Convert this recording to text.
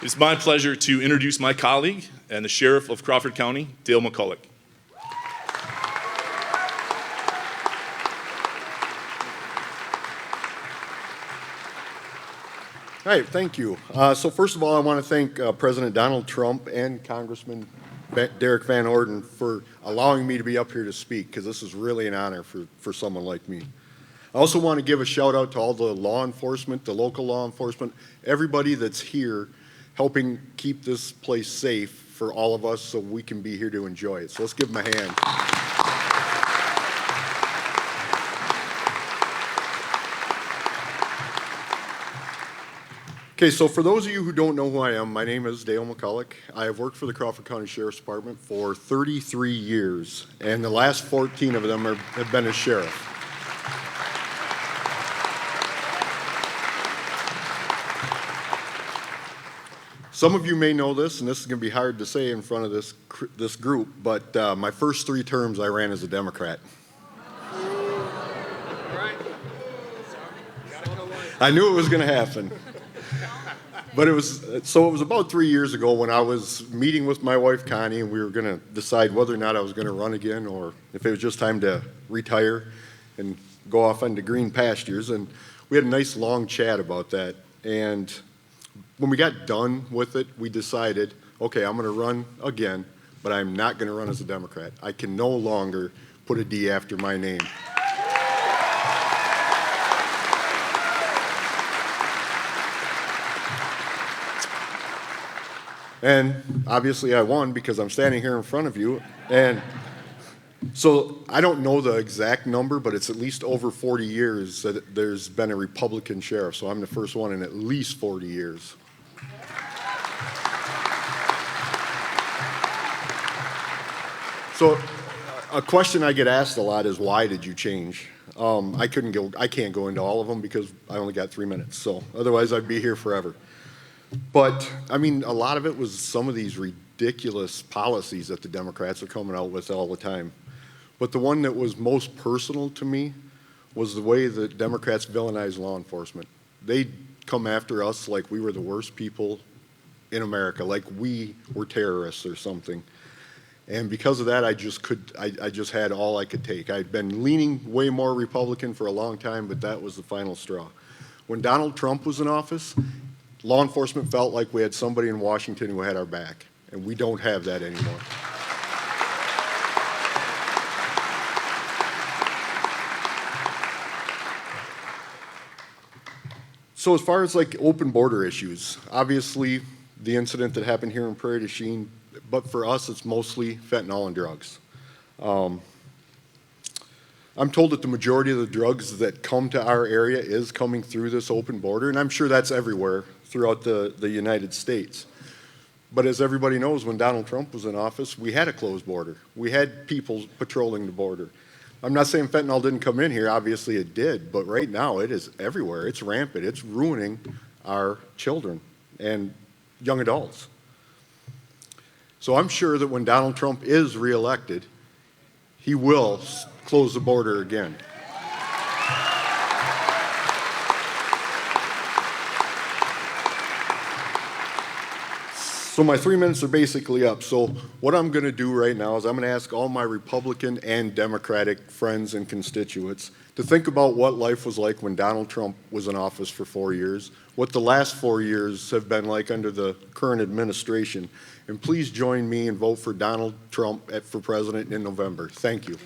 It's my pleasure to introduce my colleague and the Sheriff of Crawford County, Dale McCullick. All right, thank you. So first of all, I want to thank President Donald Trump and Congressman Derek Van Orden for allowing me to be up here to speak, because this is really an honor for someone like me. I also want to give a shout out to all the law enforcement, the local law enforcement, everybody that's here helping keep this place safe for all of us so we can be here to enjoy it. So let's give them a hand. Okay, so for those of you who don't know who I am, my name is Dale McCullick. I have worked for the Crawford County Sheriff's Department for 33 years, and the last 14 of them have been as sheriff. Some of you may know this, and this is going to be hard to say in front of this group, but my first 3 terms I ran as a Democrat. I knew it was going to happen. But it was about 3 years ago when I was meeting with my wife Connie, and we were going to decide whether or not I was going to run again, or if it was just time to retire and go off into green pastures. And we had a nice long chat about that. And when we got done with it, we decided, okay, I'm going to run again, but I'm not going to run as a Democrat. I can no longer put a D after my name. And obviously I won because I'm standing here in front of you. And so I don't know the exact number, but it's at least over 40 years that there's been a Republican sheriff. So I'm the first one in at least 40 years. So a question I get asked a lot is, why did you change? I can't go into all of them because I only got 3 minutes. So otherwise I'd be here forever. But, I mean, a lot of it was some of these ridiculous policies that the Democrats are coming out with all the time. But the one that was most personal to me was the way that Democrats villainize law enforcement. They come after us like we were the worst people in America, like we were terrorists or something. And because of that, I just had all I could take. I'd been leaning way more Republican for a long time, but that was the final straw. When Donald Trump was in office, law enforcement felt like we had somebody in Washington who had our back, and we don't have that anymore. So as far as like open border issues, obviously the incident that happened here in Prairie du Chien, but for us it's mostly fentanyl and drugs. I'm told that the majority of the drugs that come to our area is coming through this open border, and I'm sure that's everywhere throughout the United States. But as everybody knows, when Donald Trump was in office, we had a closed border. We had people patrolling the border. I'm not saying fentanyl didn't come in here, obviously it did, but right now it is everywhere. It's rampant. It's ruining our children and young adults. So I'm sure that when Donald Trump is reelected, he will close the border again. So my 3 minutes are basically up. So what I'm going to do right now is I'm going to ask all my Republican and Democratic friends and constituents to think about what life was like when Donald Trump was in office for 4 years, what the last 4 years have been like under the current administration. And please join me and vote for Donald Trump for president in November. Thank you.